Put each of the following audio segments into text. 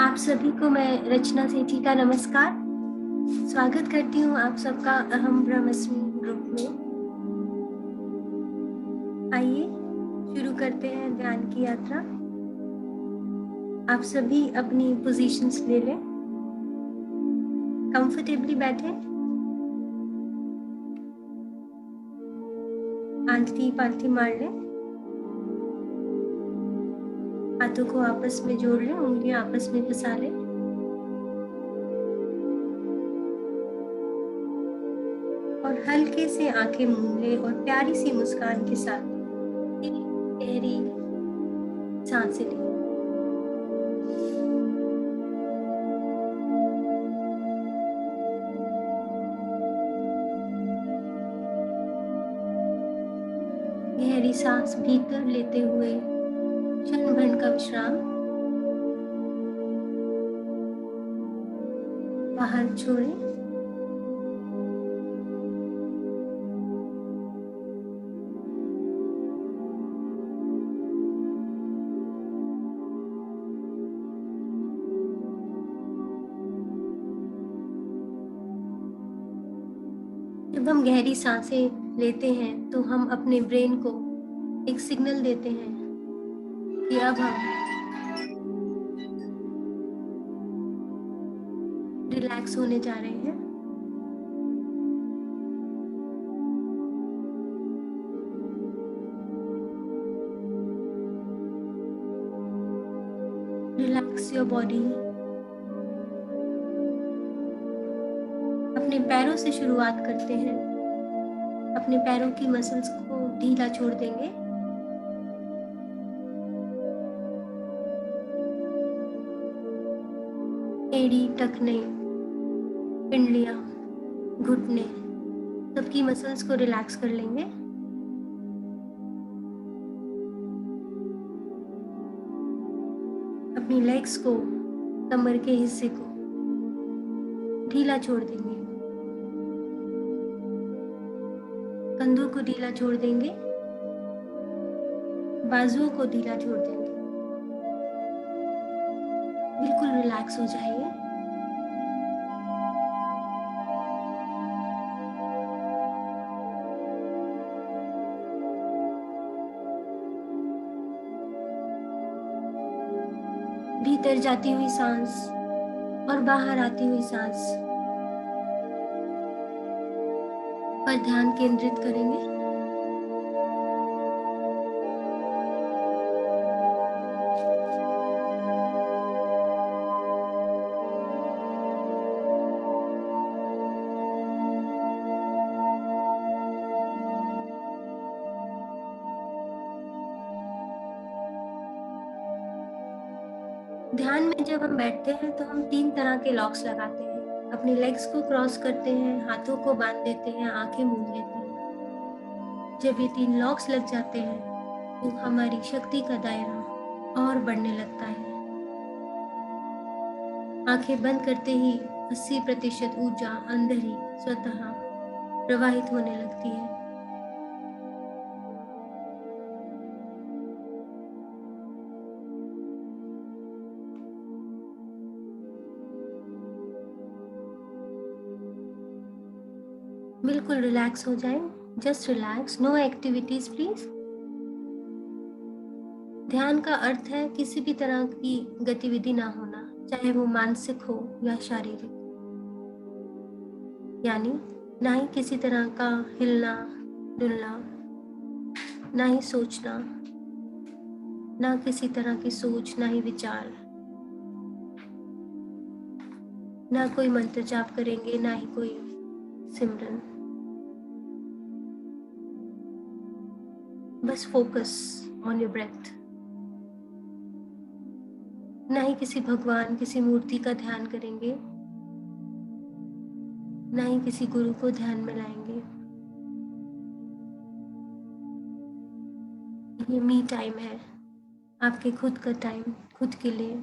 आप सभी को मैं रचना सेठी का नमस्कार। स्वागत करती हूँ आप सबका अहम ब्रह्मस्मि ग्रुप में। आइए शुरू करते हैं ध्यान की यात्रा। आप सभी अपनी पोजीशंस ले लें, कंफर्टेबली बैठें, आलती पालती मार लें, हाथों को आपस में जोड़ लें, उंगलियां आपस में फंसा लें और हल्के से आंखें मूंद लें और प्यारी सी मुस्कान के साथ गहरी सांसें लें। गहरी सांस भीतर लेते हुए क्षण भर का विश्राम, बाहर छोड़ें। जब हम गहरी सांसें लेते हैं तो हम अपने ब्रेन को एक सिग्नल देते हैं कि अब हम रिलैक्स होने जा रहे हैं। Relax your body. अपने पैरों से शुरुआत करते हैं। अपने पैरों की मसल्स को ढीला छोड़ देंगे। एड़ी, टखने, पिंडलियां, घुटने, सबकी मसल्स को रिलैक्स कर लेंगे। अपनी लेग्स को, कमर के हिस्से को ढीला छोड़ देंगे। कंधों को ढीला छोड़ देंगे। बाजुओं को ढीला छोड़ देंगे। बिल्कुल रिलैक्स हो जाइए। भीतर जाती हुई सांस और बाहर आती हुई सांस पर ध्यान केंद्रित करेंगे। ध्यान में जब हम बैठते हैं तो हम 3 तरह के लॉक्स लगाते हैं। अपनी लेग्स को क्रॉस करते हैं, हाथों को बांध देते हैं, आंखें मूंद लेते हैं। जब ये 3 लॉक्स लग जाते हैं तो हमारी शक्ति का दायरा और बढ़ने लगता है। आंखें बंद करते ही 80% ऊर्जा अंदर ही स्वतः प्रवाहित होने लगती है। बिल्कुल रिलैक्स हो जाएं। Just relax, no activities please. ध्यान का अर्थ है किसी भी तरह की गतिविधि ना होना, चाहे वो मानसिक हो या शारीरिक। यानी ना ही किसी तरह का हिलना डुलना, ना ही सोचना, ना किसी तरह की सोच, ना ही विचार, ना कोई मंत्र जाप करेंगे, ना ही कोई सिमरन। बस फोकस ऑन योर ब्रेथ। ना ही किसी भगवान, किसी मूर्ति का ध्यान करेंगे, ना ही किसी गुरु को ध्यान में लाएंगे। ये मी टाइम है, आपके खुद का टाइम, खुद के लिए।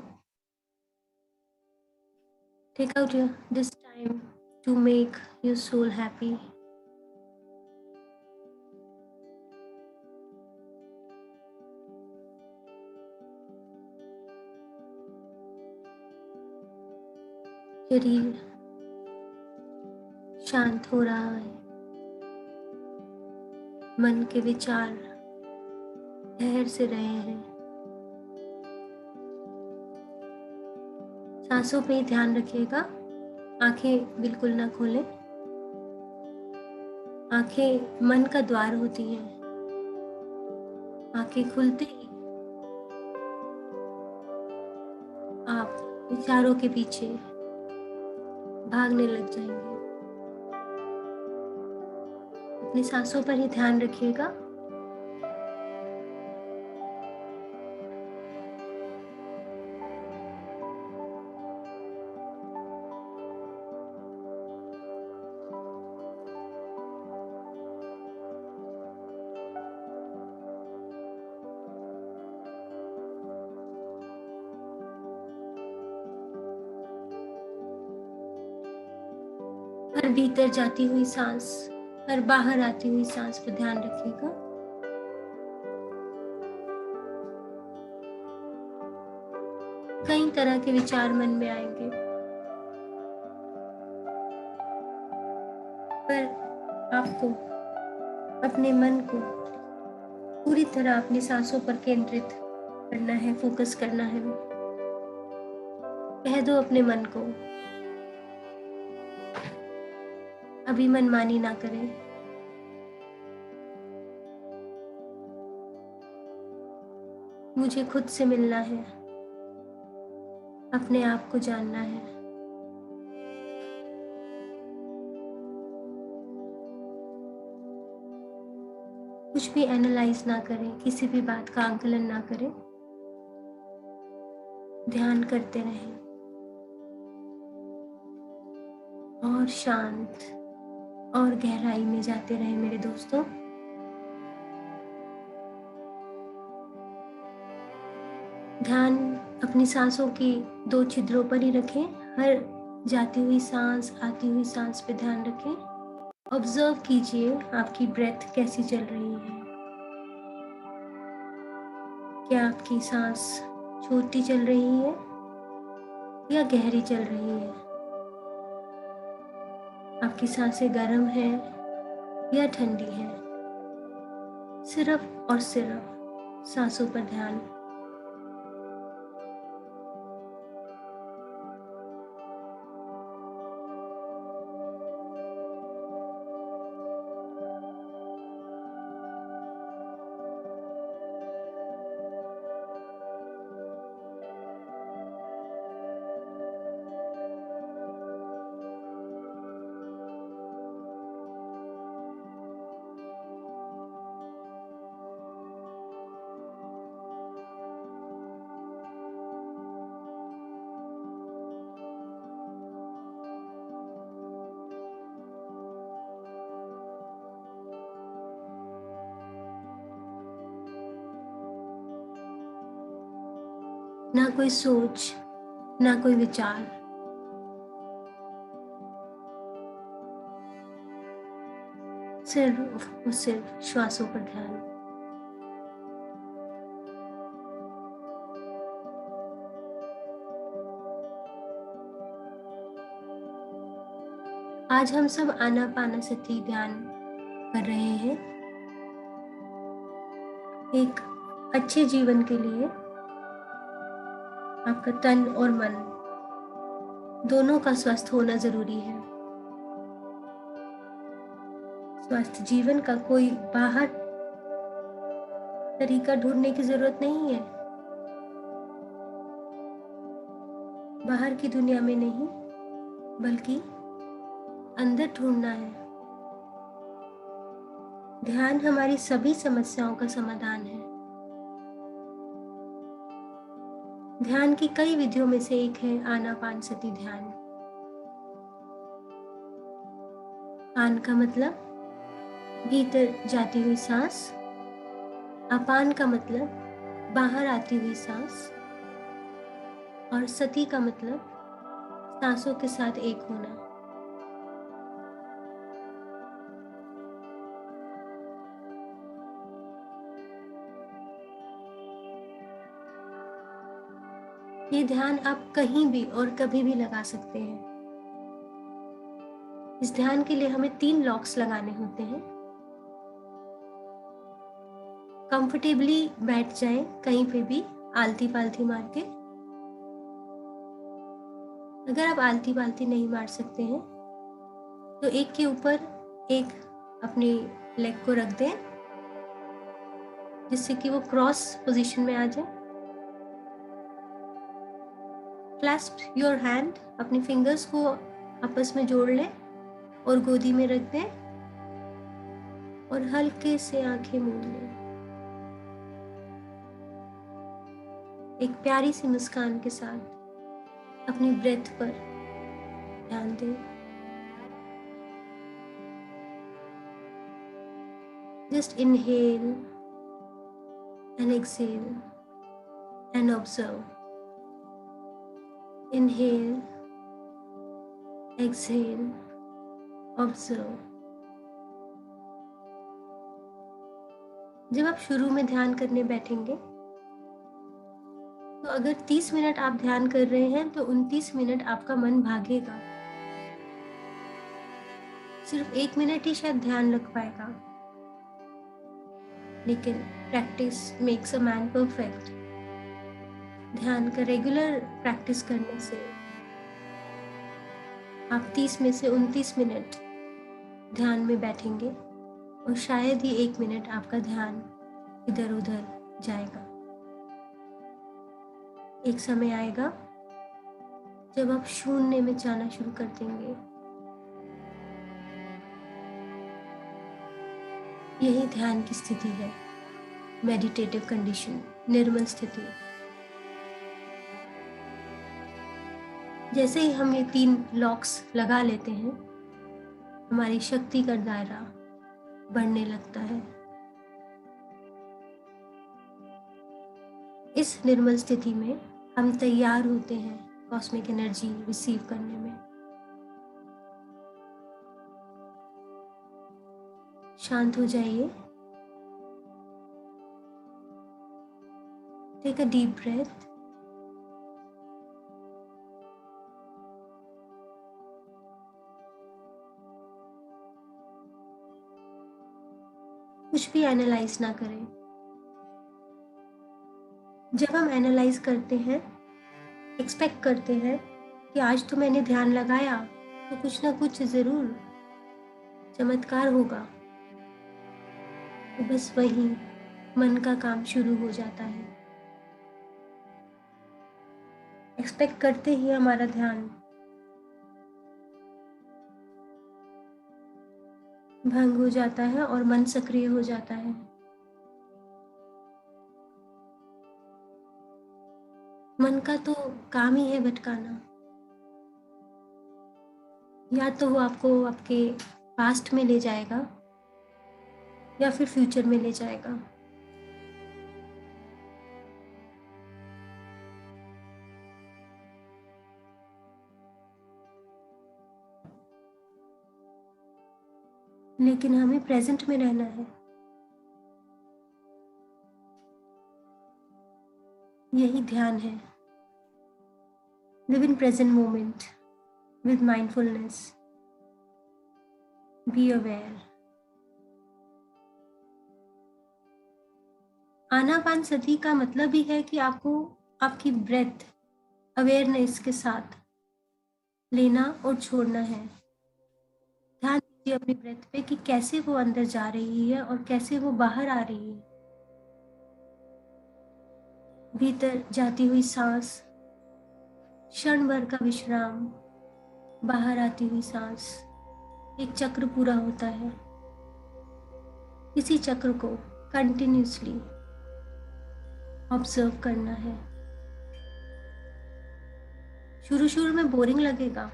Take out this time to make your soul happy. शरीर शांत हो रहा है, मन के विचार ठहर से रहे हैं। सांसों पे ही ध्यान रखिएगा, आंखें बिल्कुल ना खोलें। आंखें मन का द्वार होती हैं। आंखें खुलते ही आप विचारों के पीछे भागने लग जाएंगे। अपनी सांसों पर ही ध्यान रखिएगा। हर भीतर जाती हुई सांस, हर बाहर आती हुई सांस पर ध्यान रखिएगा। कई तरह के विचार मन में आएंगे, पर आपको अपने मन को पूरी तरह अपनी सांसों पर केंद्रित करना है, फोकस करना है। कह दो अपने मन को, अभी मनमानी ना करें। मुझे खुद से मिलना है, अपने आप को जानना है। कुछ भी एनालाइज ना करें, किसी भी बात का आंकलन ना करें। ध्यान करते रहें और शांत और गहराई में जाते रहें मेरे दोस्तों। ध्यान अपनी सांसों की 2 छिद्रों पर ही रखें। हर जाती हुई सांस, आती हुई सांस पे ध्यान रखें। ऑब्जर्व कीजिए आपकी ब्रेथ कैसी चल रही है। क्या आपकी सांस छोटी चल रही है या गहरी चल रही है? आपकी सांसें गर्म है या ठंडी है? सिर्फ और सिर्फ सांसों पर ध्यान। ना कोई सोच, ना कोई विचार, सिर्फ और सिर्फ श्वासों पर ध्यान। आज हम सब आनापानसति ध्यान कर रहे हैं। एक अच्छे जीवन के लिए आपका तन और मन दोनों का स्वस्थ होना जरूरी है। स्वस्थ जीवन का कोई बाहर तरीका ढूंढने की जरूरत नहीं है, बाहर की दुनिया में नहीं, बल्कि अंदर ढूंढना है। ध्यान हमारी सभी समस्याओं का समाधान है। ध्यान की कई विधियों में से एक है आनापानसति ध्यान। आन का मतलब भीतर जाती हुई सांस, अपान का मतलब बाहर आती हुई सांस, और सति का मतलब सांसों के साथ एक होना। ये ध्यान आप कहीं भी और कभी भी लगा सकते हैं। इस ध्यान के लिए हमें 3 लॉक्स लगाने होते हैं। कंफर्टेबली बैठ जाएं कहीं पे भी आलती पालती मार के। अगर आप आलती पालती नहीं मार सकते हैं तो एक के ऊपर एक अपनी लेग को रख दें जिससे कि वो क्रॉस पोजीशन में आ जाए। क्लैस्प योर हैंड, अपनी फिंगर्स को आपस में जोड़ लें और गोदी में रख दें और हल्के से आंखें मूंद लें। एक प्यारी सी मुस्कान के साथ अपनी ब्रेथ पर ध्यान दें। Just inhale and exhale and observe. Inhale, exhale, observe. जब आप शुरू में ध्यान करने बैठेंगे तो अगर 30 मिनट आप ध्यान कर रहे हैं तो 29 मिनट आपका मन भागेगा। सिर्फ 1 मिनट ही शायद ध्यान रख पाएगा, लेकिन practice makes a man perfect. ध्यान का रेगुलर प्रैक्टिस करने से आप 30 में से 29 मिनट ध्यान में बैठेंगे और शायद ही 1 मिनट आपका ध्यान इधर उधर जाएगा। एक समय आएगा जब आप शून्य में जाना शुरू कर देंगे। यही ध्यान की स्थिति है, मेडिटेटिव कंडीशन, निर्मल स्थिति। जैसे ही हम ये 3 लॉक्स लगा लेते हैं, हमारी शक्ति का दायरा बढ़ने लगता है। इस निर्मल स्थिति में हम तैयार होते हैं कॉस्मिक एनर्जी रिसीव करने में। शांत हो जाइए। Take a deep breath. कुछ भी एनालाइज ना करें। जब हम एनालाइज करते हैं, एक्सपेक्ट करते हैं कि आज तो मैंने ध्यान लगाया तो कुछ ना कुछ ज़रूर चमत्कार होगा, तो बस वही मन का काम शुरू हो जाता है। एक्सपेक्ट करते ही हमारा ध्यान भंग हो जाता है और मन सक्रिय हो जाता है। मन का तो काम ही है भटकाना। या तो वो आपको आपके पास्ट में ले जाएगा या फिर फ्यूचर में ले जाएगा। लेकिन हमें प्रेजेंट में रहना है। यही ध्यान है। Live in present moment with mindfulness. Be aware. Anapanasati का मतलब ही है कि आपको आपकी ब्रेथ अवेयरनेस के साथ लेना और छोड़ना है। ध्यान दीजिए अपनी ब्रेथ पे कि कैसे वो अंदर जा रही है और कैसे वो बाहर आ रही है। भीतर जाती हुई सांस, क्षण भर का विश्राम, बाहर आती हुई सांस, एक चक्र पूरा होता है। इसी चक्र को कंटिन्यूसली ऑब्जर्व करना है। शुरू शुरू में बोरिंग लगेगा,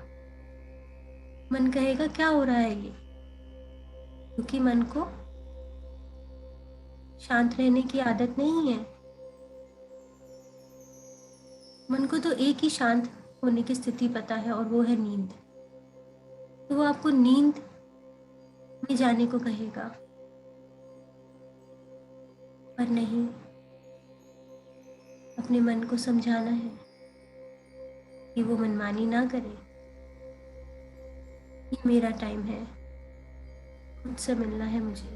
मन कहेगा क्या हो रहा है ये, क्योंकि मन को शांत रहने की आदत नहीं है। मन को तो एक ही शांत होने की स्थिति पता है और वो है नींद। तो वो आपको नींद में जाने को कहेगा, पर नहीं, अपने मन को समझाना है कि वो मनमानी ना करे। ये मेरा टाइम है, खुद से मिलना है मुझे।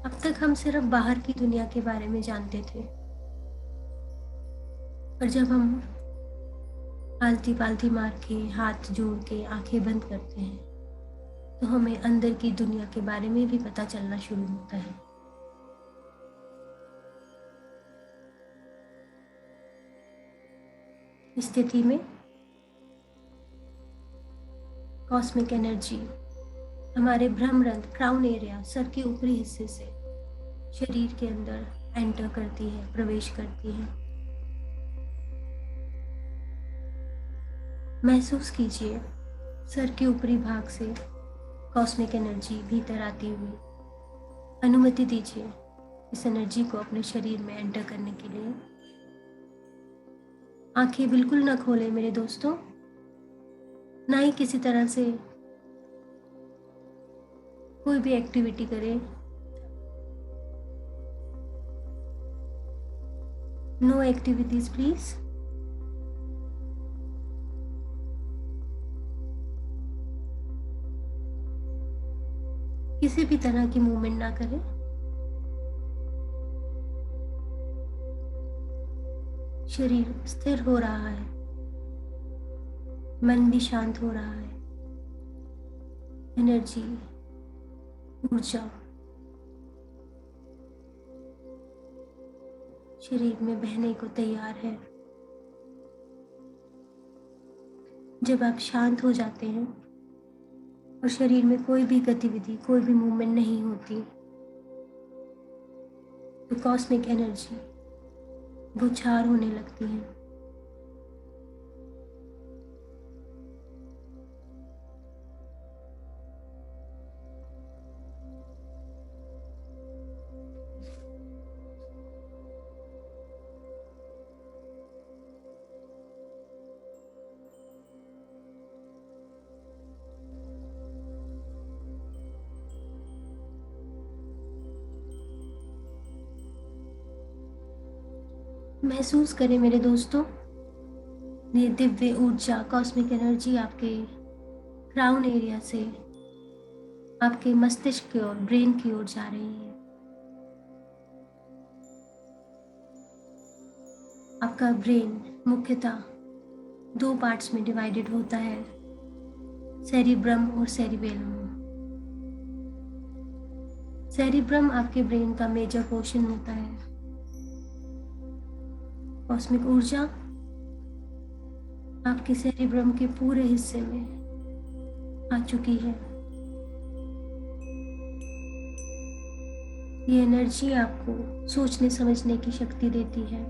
अब तक हम सिर्फ बाहर की दुनिया के बारे में जानते थे, पर जब हम आलती पालती मार के, हाथ जोड़ के आंखें बंद करते हैं, तो हमें अंदर की दुनिया के बारे में भी पता चलना शुरू होता है। इस स्थिति में कॉस्मिक एनर्जी हमारे ब्रह्मरंध्र क्राउन एरिया, सर के ऊपरी हिस्से से शरीर के अंदर एंटर करती है, प्रवेश करती है। महसूस कीजिए सर के ऊपरी भाग से कॉस्मिक एनर्जी भीतर आती हुई। अनुमति दीजिए इस एनर्जी को अपने शरीर में एंटर करने के लिए। आंखें बिल्कुल ना खोलें मेरे दोस्तों, ना ही किसी तरह से कोई भी एक्टिविटी करें। No activities please. किसी भी तरह की मूवमेंट ना करें। शरीर स्थिर हो रहा है, मन भी शांत हो रहा है। एनर्जी, ऊर्जा शरीर में बहने को तैयार है। जब आप शांत हो जाते हैं और शरीर में कोई भी गतिविधि, कोई भी मूवमेंट नहीं होती, तो कॉस्मिक एनर्जी बौछार होने लगती है। महसूस करें मेरे दोस्तों, ये दिव्य ऊर्जा, कॉस्मिक एनर्जी आपके क्राउन एरिया से आपके मस्तिष्क की ओर, ब्रेन की ओर जा रही है। आपका ब्रेन मुख्यतः दो पार्ट्स में डिवाइडेड होता है, सेरिब्रम और सेरिबेलम। सेरिब्रम आपके ब्रेन का मेजर पोर्शन होता है। कॉस्मिक ऊर्जा आपके सेरिब्रम के पूरे हिस्से में आ चुकी है। ये एनर्जी आपको सोचने समझने की शक्ति देती है।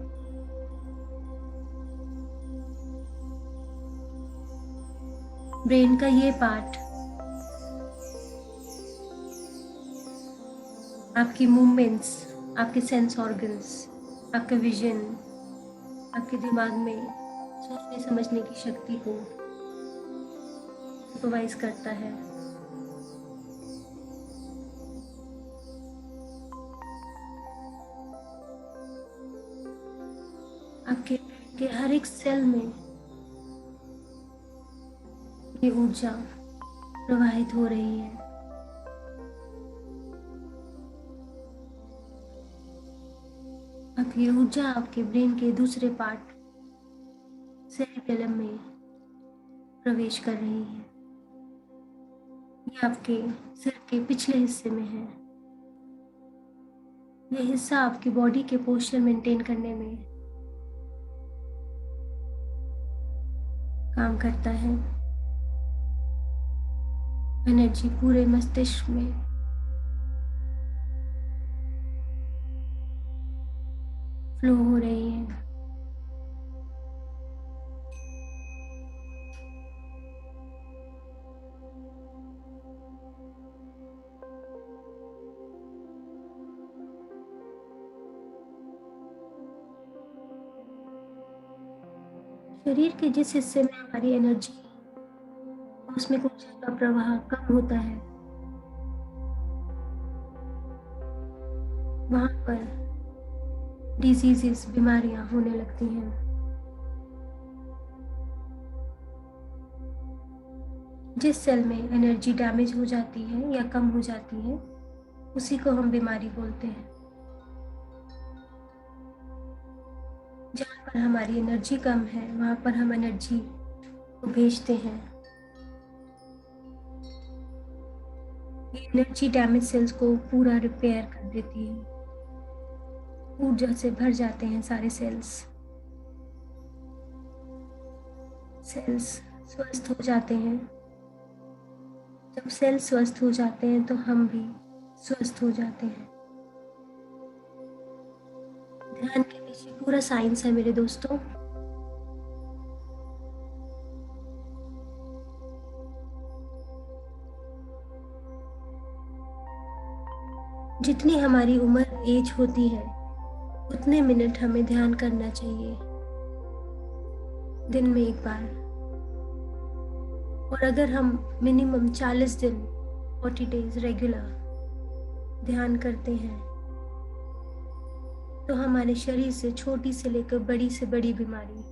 ब्रेन का ये पार्ट आपकी मूवमेंट्स, आपके सेंस ऑर्गन्स, आपका विजन, आपके दिमाग में सोचने समझने की शक्ति को सुपरवाइज करता है। आपके हर एक सेल में ये ऊर्जा प्रवाहित हो रही है। अब ये ऊर्जा आपके ब्रेन के दूसरे पार्ट सेरिबेलम में प्रवेश कर रही है। ये आपके सिर के पिछले हिस्से में है। यह हिस्सा आपकी बॉडी के पोस्चर मेंटेन करने में काम करता है। एनर्जी पूरे मस्तिष्क में फ्लो हो रही है। शरीर के जिस हिस्से में हमारी एनर्जी, उसमें ऊर्जा का प्रवाह कम होता है, वहां पर डिजीजेस, बीमारियां होने लगती हैं। जिस सेल में एनर्जी डैमेज हो जाती है या कम हो जाती है, उसी को हम बीमारी बोलते हैं। जहाँ पर हमारी एनर्जी कम है, वहाँ पर हम एनर्जी को भेजते हैं। ये एनर्जी डैमेज सेल्स को पूरा रिपेयर कर देती है। ऊर्जा से भर जाते हैं सारे सेल्स। सेल्स स्वस्थ हो जाते हैं। जब सेल स्वस्थ हो जाते हैं तो हम भी स्वस्थ हो जाते हैं। ध्यान के पीछे पूरा साइंस है मेरे दोस्तों। जितनी हमारी उम्र एज होती है, उतने मिनट हमें ध्यान करना चाहिए, दिन में एक बार। और अगर हम मिनिमम 40 दिन 40 डेज रेगुलर ध्यान करते हैं, तो हमारे शरीर से छोटी से लेकर बड़ी से बड़ी बीमारी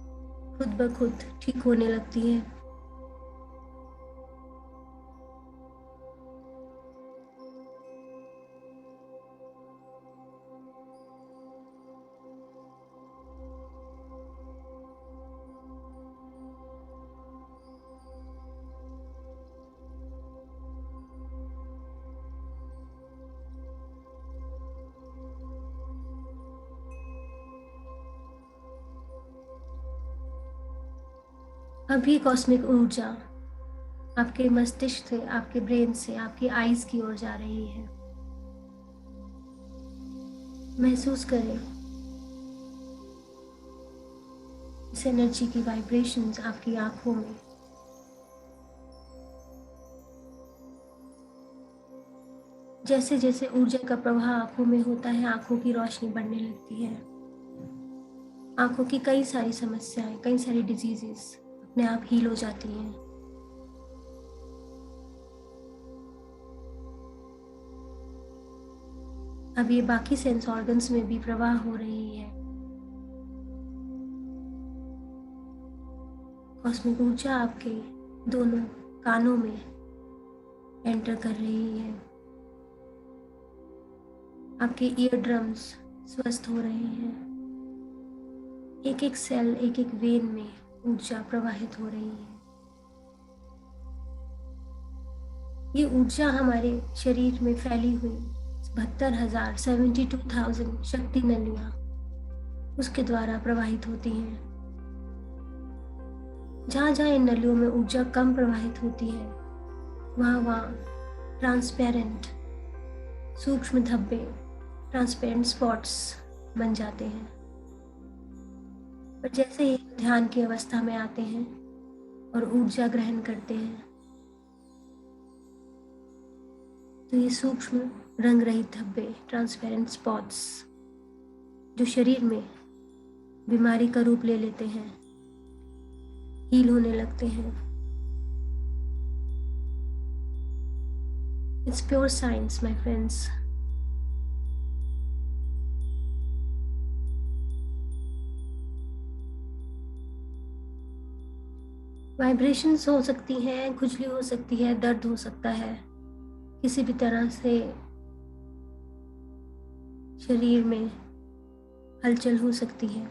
खुद ब खुद ठीक होने लगती है। अभी कॉस्मिक ऊर्जा आपके मस्तिष्क से, आपके ब्रेन से, आपकी आईज की ओर जा रही है। महसूस करें इस एनर्जी की वाइब्रेशंस आपकी आंखों में। जैसे जैसे ऊर्जा का प्रवाह आंखों में होता है, आंखों की रोशनी बढ़ने लगती है। आंखों की कई सारी समस्याएं, कई सारी डिजीजेस अपने आप हील हो जाती हैं। अब ये बाकी सेंस ऑर्गन्स में भी प्रवाह हो रही है। कॉस्मिक ऊर्जा आपके दोनों कानों में एंटर कर रही है। आपके ईयर ड्रम्स स्वस्थ हो रहे हैं। एक एक सेल, एक एक वेन में ऊर्जा प्रवाहित हो रही है। ये ऊर्जा हमारे शरीर में फैली हुई 72,000 शक्ति नलियां उसके द्वारा प्रवाहित होती हैं। जहाँ जहाँ इन नलियों में ऊर्जा कम प्रवाहित होती है, वहाँ वहाँ ट्रांसपेरेंट सूक्ष्म धब्बे, ट्रांसपेरेंट स्पॉट्स बन जाते हैं। पर जैसे ही ध्यान की अवस्था में आते हैं और ऊर्जा ग्रहण करते हैं, तो ये सूक्ष्म रंग रहित धब्बे, ट्रांसपेरेंट स्पॉट्स, जो शरीर में बीमारी का रूप ले लेते हैं, हील होने लगते हैं। It's pure science my friends. Vibrations हो सकती हैं, खुजली हो सकती है, दर्द हो सकता है, किसी भी तरह से शरीर में हलचल हो सकती है।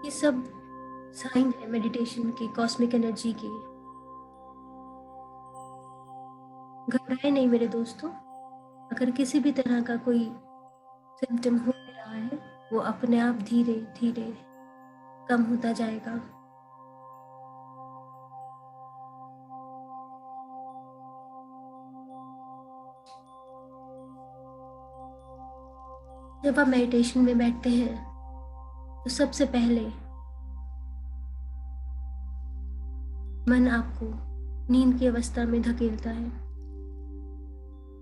ये सब साइन है मेडिटेशन की, कॉस्मिक एनर्जी की। घबराए नहीं मेरे दोस्तों। अगर किसी भी तरह का कोई सिम्टम हो रहा है, वो अपने आप धीरे धीरे कम होता जाएगा। जब आप मेडिटेशन में बैठते हैं, तो सबसे पहले मन आपको नींद की अवस्था में धकेलता है।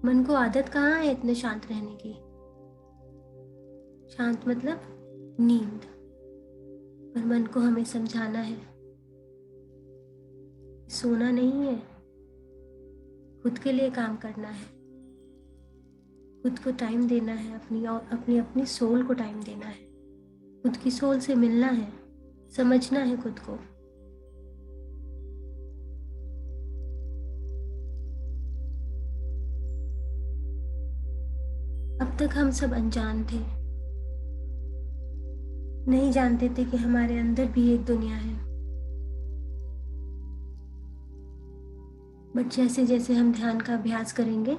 मन को आदत कहाँ है इतने शांत रहने की। शांत मतलब नींद। पर मन को हमें समझाना है, सोना नहीं है, खुद के लिए काम करना है, खुद को टाइम देना है, अपनी सोल को टाइम देना है, खुद की सोल से मिलना है, समझना है खुद को। अब तक हम सब अनजान थे, नहीं जानते थे कि हमारे अंदर भी एक दुनिया है। बट जैसे जैसे हम ध्यान का अभ्यास करेंगे,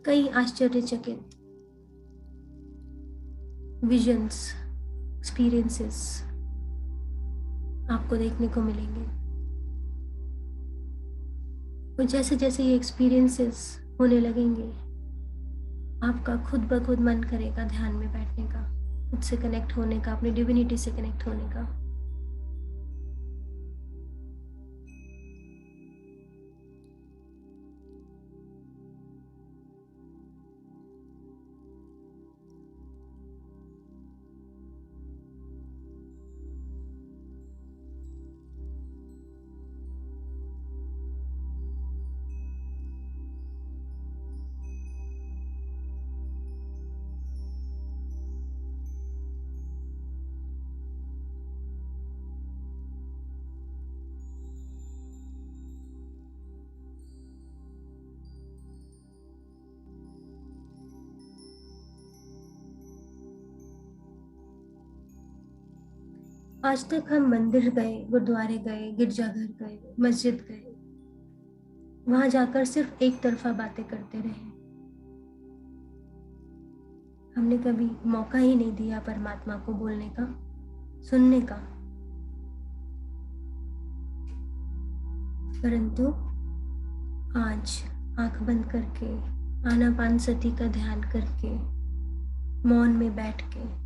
कई आश्चर्यचकित विजन्स, एक्सपीरियंसेस आपको देखने को मिलेंगे। और जैसे जैसे ये एक्सपीरियंसेस होने लगेंगे, आपका खुद ब खुद मन करेगा ध्यान में बैठने का, खुद से कनेक्ट होने का, अपनी डिविनिटी से कनेक्ट होने का। आज तक हम मंदिर गए, गुरुद्वारे गए, गिरजाघर गए, मस्जिद गए, वहां जाकर सिर्फ एक तरफा बातें करते रहे। हमने कभी मौका ही नहीं दिया परमात्मा को बोलने का, सुनने का। परंतु आज आंख बंद करके, आनापानसती का ध्यान करके, मौन में बैठ के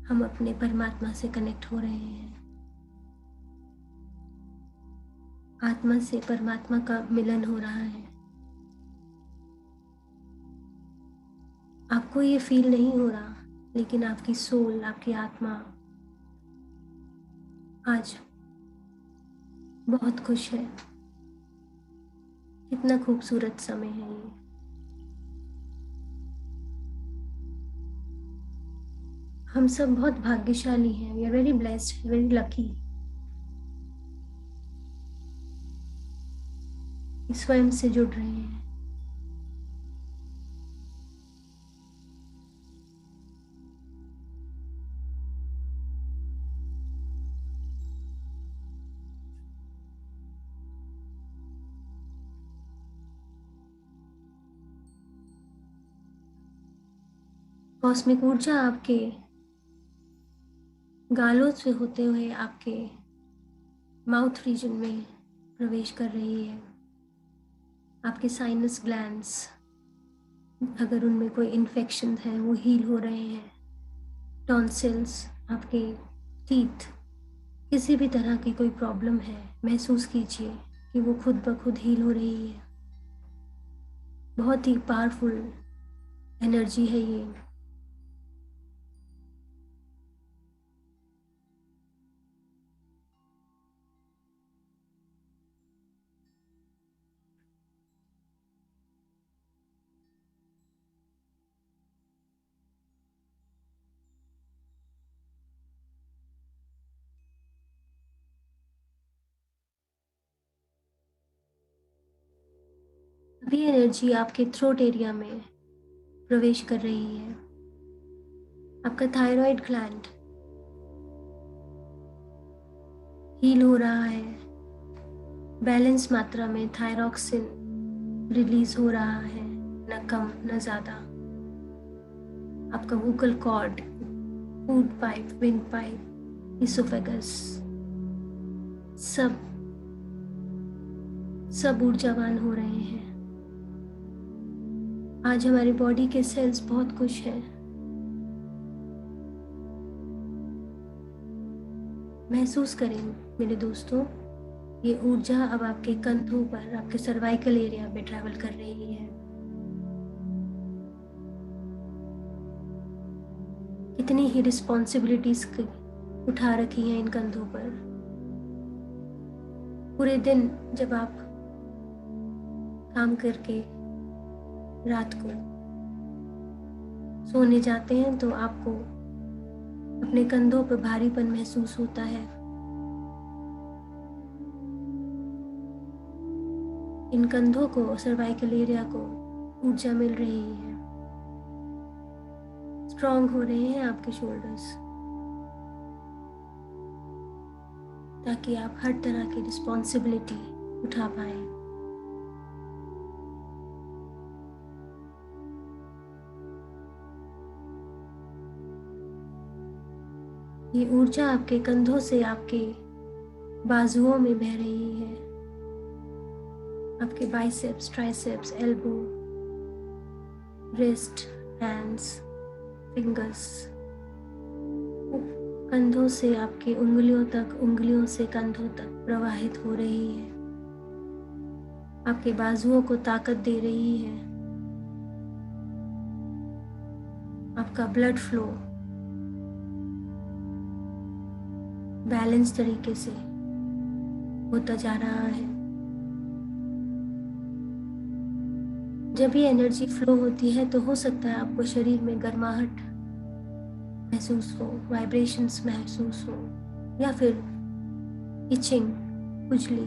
हम अपने परमात्मा से कनेक्ट हो रहे हैं। आत्मा से परमात्मा का मिलन हो रहा है। आपको ये फील नहीं हो रहा, लेकिन आपकी सोल, आपकी आत्मा आज बहुत खुश है। कितना खूबसूरत समय है ये। हम सब बहुत भाग्यशाली हैं। We are very blessed, very lucky. स्वयं से जुड़ रहे हैं। कॉस्मिक ऊर्जा आपके गालों से होते हुए आपके माउथ रीजन में प्रवेश कर रही है। आपके साइनस ग्लैंड्स, अगर उनमें कोई इन्फेक्शन है, वो हील हो रहे हैं। टॉन्सिल्स, आपके टीथ, किसी भी तरह की कोई प्रॉब्लम है, महसूस कीजिए कि वो खुद ब खुद हील हो रही है। बहुत ही पावरफुल एनर्जी है ये। अभी एनर्जी आपके थ्रोट एरिया में प्रवेश कर रही है। आपका थायराइड ग्लैंड हील हो रहा है। बैलेंस मात्रा में थायरॉक्सिन रिलीज हो रहा है, न कम न ज्यादा। आपका vocal cord, food pipe, windpipe, oesophagus, सब ऊर्जावान हो रहे हैं। आज हमारी बॉडी के सेल्स बहुत खुश हैं। महसूस करें मेरे दोस्तों, ये ऊर्जा अब आपके कंधों पर, आपके सर्वाइकल एरिया में ट्रैवल कर रही है। कितनी ही रिस्पॉन्सिबिलिटीज उठा रखी हैं इन कंधों पर। पूरे दिन जब आप काम करके रात को सोने जाते हैं तो आपको अपने कंधों पर भारीपन महसूस होता है। इन कंधों को, सर्वाइकल एरिया को ऊर्जा मिल रही है। स्ट्रॉन्ग हो रहे हैं आपके शोल्डर्स, ताकि आप हर तरह की रिस्पॉन्सिबिलिटी उठा पाए। ये ऊर्जा आपके कंधों से आपके बाजुओं में बह रही है, आपके biceps, triceps, elbow, wrist, hands, fingers, कंधों से आपके उंगलियों तक, उंगलियों से कंधों तक प्रवाहित हो रही है, आपके बाजुओं को ताकत दे रही है। आपका ब्लड फ्लो बैलेंस तरीके से होता जा रहा है। जब ये एनर्जी फ्लो होती है तो हो सकता है आपको शरीर में गर्माहट महसूस हो, वाइब्रेशंस महसूस हो, या फिर इचिंग, खुजली।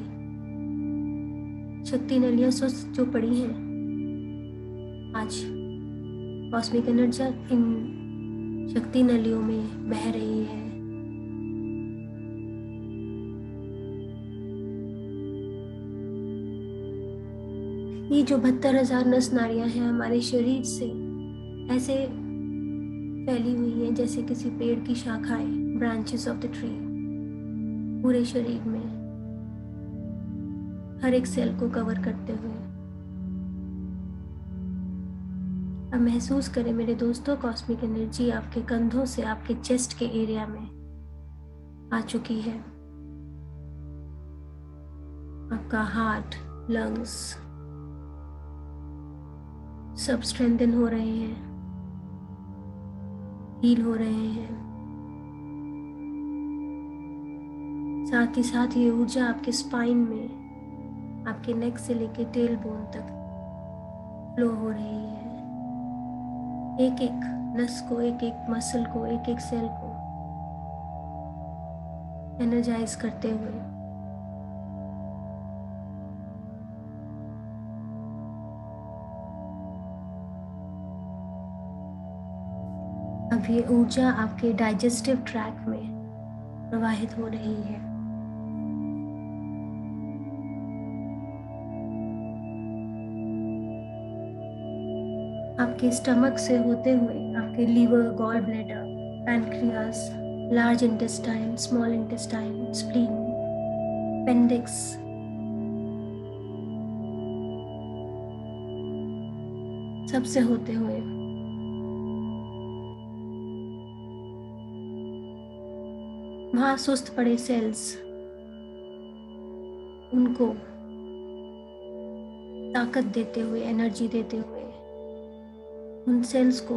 शक्ति नलियां सुस्त जो पड़ी हैं, आज कॉस्मिक एनर्जी इन शक्ति नलियों में बह रही है। ये जो 72,000 नस नाड़ियां हैं हमारे शरीर से ऐसे फैली हुई हैं जैसे किसी पेड़ की शाखाएं, ब्रांचेस ऑफ द ट्री, पूरे शरीर में हर एक सेल को कवर करते हुए। अब महसूस करें मेरे दोस्तों, कॉस्मिक एनर्जी आपके कंधों से आपके चेस्ट के एरिया में आ चुकी है। आपका हार्ट, लंग्स सब स्ट्रेंथन हो रहे हैं, हील हो रहे हैं। साथ ही साथ ये ऊर्जा आपके स्पाइन में, आपके नेक से लेके टेल बोन तक फ्लो हो रही है। एक एक नस को, एक एक मसल को, एक एक सेल को एनर्जाइज करते हुए। अब ये ऊर्जा आपके डाइजेस्टिव ट्रैक में प्रवाहित हो रही है। आपके स्टमक से होते हुए आपके liver, gallbladder, pancreas, large intestine, small intestine, spleen, appendix, सबसे होते हुए वहां सुस्त पड़े सेल्स, उनको ताकत देते हुए, एनर्जी देते हुए, उन सेल्स को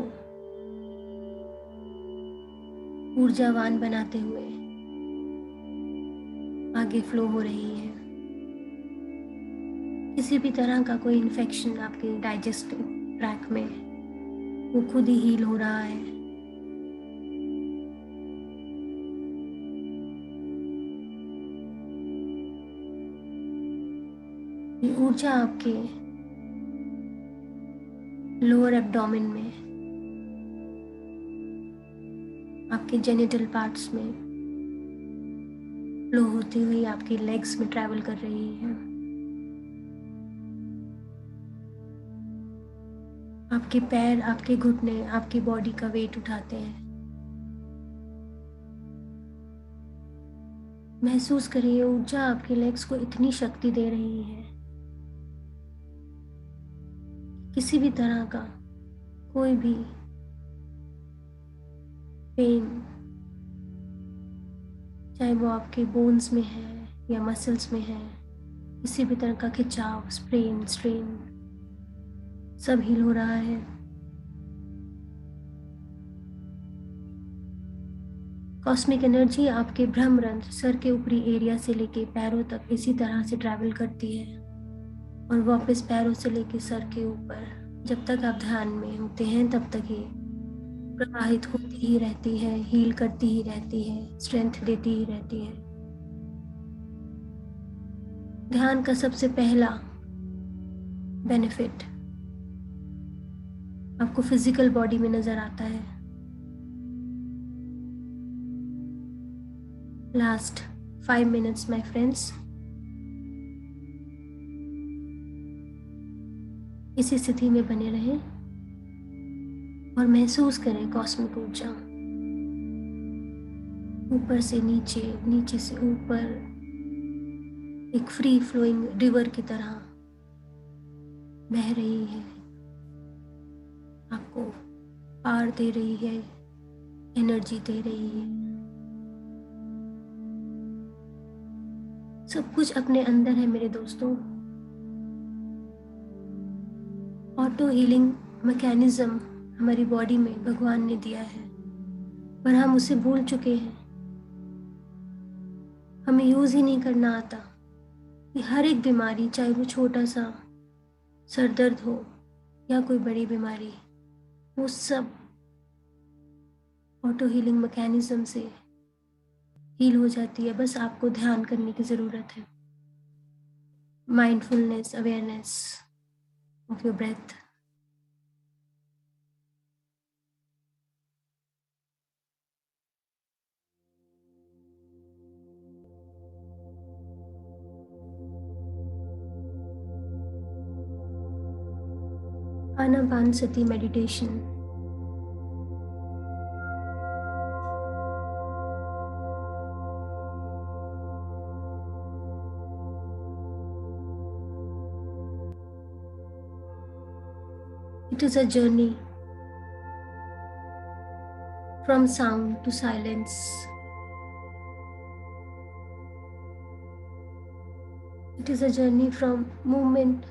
ऊर्जावान बनाते हुए आगे फ्लो हो रही है। किसी भी तरह का कोई इन्फेक्शन आपके डाइजेस्टिव ट्रैक में, वो खुद ही हील हो रहा है। ये ऊर्जा आपके लोअर एब्डोमेन में, आपके जेनिटल पार्ट्स में फ्लो होती हुई आपकी लेग्स में ट्रैवल कर रही है। आपके पैर, आपके घुटने, आपकी बॉडी का वेट उठाते हैं। महसूस करिए ऊर्जा आपके लेग्स को इतनी शक्ति दे रही है, किसी भी तरह का कोई भी पेन, चाहे वो आपके बोन्स में है या मसल्स में है, किसी भी तरह का खिंचाव, स्प्रेन, स्ट्रेन, सब हील हो रहा है। कॉस्मिक एनर्जी आपके ब्रह्मरंध्र, सर के ऊपरी एरिया से लेके पैरों तक इसी तरह से ट्रैवल करती है और वापस पैरों से लेके सर के ऊपर, जब तक आप ध्यान में होते हैं तब तक ये प्रवाहित होती ही रहती है, हील करती ही रहती है, स्ट्रेंथ देती ही रहती है। ध्यान का सबसे पहला बेनिफिट आपको फिजिकल बॉडी में नजर आता है। लास्ट 5 मिनट्स माय फ्रेंड्स, इसी स्थिति में बने रहें और महसूस करें कॉस्मिक ऊर्जा ऊपर से नीचे, नीचे से ऊपर, एक फ्री फ्लोइंग रिवर की तरह बह रही है, आपको पार दे रही है, एनर्जी दे रही है। सब कुछ अपने अंदर है मेरे दोस्तों। ऑटो हीलिंग मैकेनिज्म हमारी बॉडी में भगवान ने दिया है, पर हम उसे भूल चुके हैं। हमें यूज ही नहीं करना आता। कि हर एक बीमारी, चाहे वो छोटा सा सर दर्द हो या कोई बड़ी बीमारी, वो सब ऑटो हीलिंग मैकेनिज्म से हील हो जाती है। बस आपको ध्यान करने की ज़रूरत है। Mindfulness, awareness of your breath. Anapanasati meditation. It is a journey from sound to silence. It is a journey from movement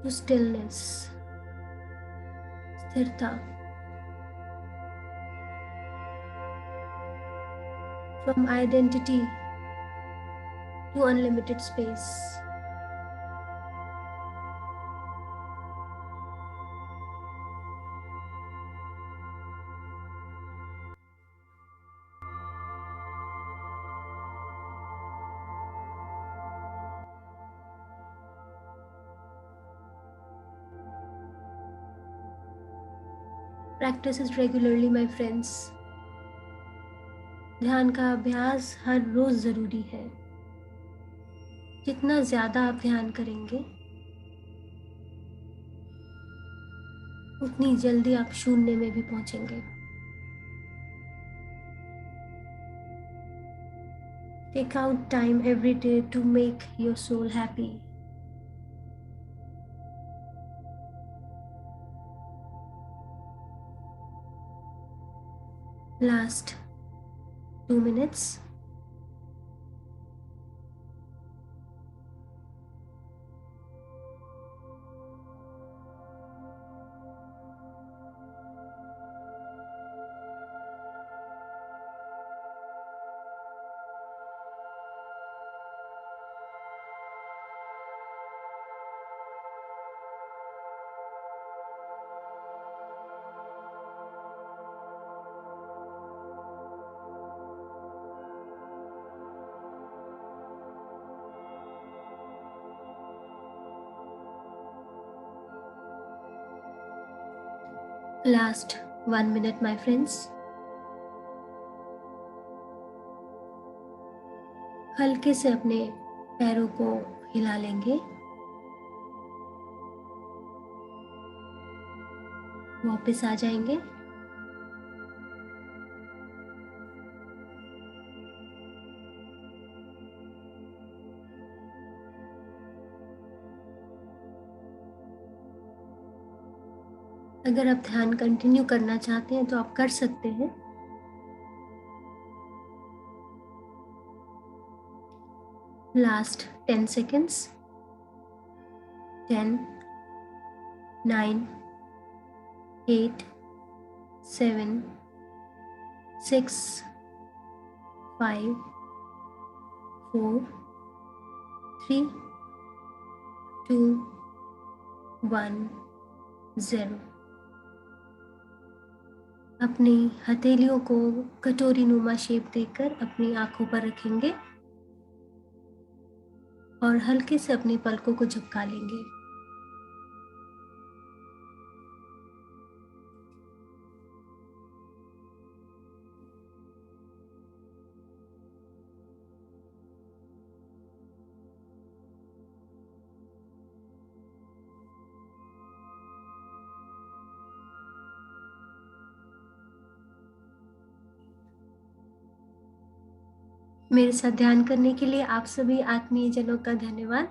to stillness, sthirta. From identity to unlimited space. Practice it regularly, my friends. ध्यान का अभ्यास हर रोज जरूरी है। जितना ज्यादा आप ध्यान करेंगे, उतनी जल्दी आप शून्य में भी पहुंचेंगे। Take out time every day to make your soul happy. Last 2 minutes. Last 1 minute, my friends. हल्के से अपने पैरों को हिला लेंगे। वापस आ जाएंगे। अगर आप ध्यान कंटिन्यू करना चाहते हैं तो आप कर सकते हैं। Last 10 seconds. 10, 9, 8, 7, 6, 5, 4, 3, 2, 1, 0। अपनी हथेलियों को कटोरी नुमा शेप देकर अपनी आंखों पर रखेंगे और हल्के से अपनी पलकों को झपका लेंगे। मेरे साथ ध्यान करने के लिए आप सभी आत्मीय जनों का धन्यवाद।